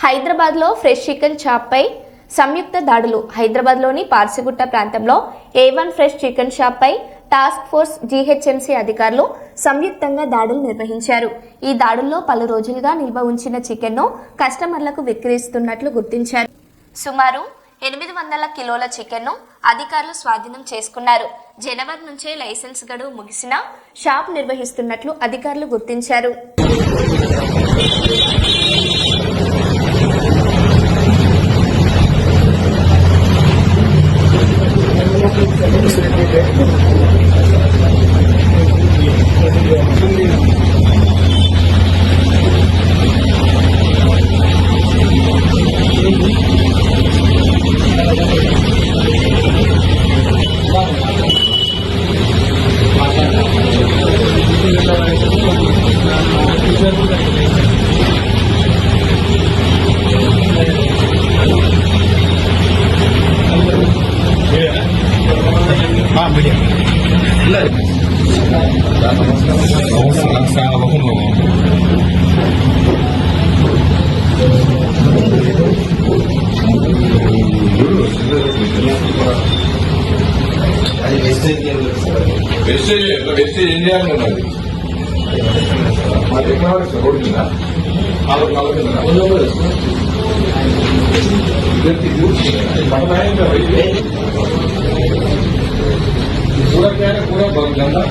హైదరాబాద్లో fresh chicken షాప్పై సంయుక్త దాడులు. హైదరాబాద్లోని పార్సిగుట్ట ప్రాంతంలో A1 ఫ్రెష్ చికెన్ షాప్పై టాస్క్ ఫోర్స్ GHMC అధికారులు సంయుక్తంగా దాడులు నిర్వహించారు. ఈ దాడుల్లో పలు రోజులుగా నిల్వ ఉంచిన చికెన్ను కస్టమర్లకు విక్రయిస్తున్నట్లు గుర్తించారు. సుమారు 800 కిలోల చికెన్ను అధికారులు స్వాధీనం చేసుకున్నారు. జనవరి నుంచే లైసెన్స్ గడువు ముగిసిన షాప్ నిర్వహిస్తున్నట్లు అధికారులు గుర్తించారు. వెస్టేజ్ ఇండియాలో ఉన్నది. पूरा बहुत गंदा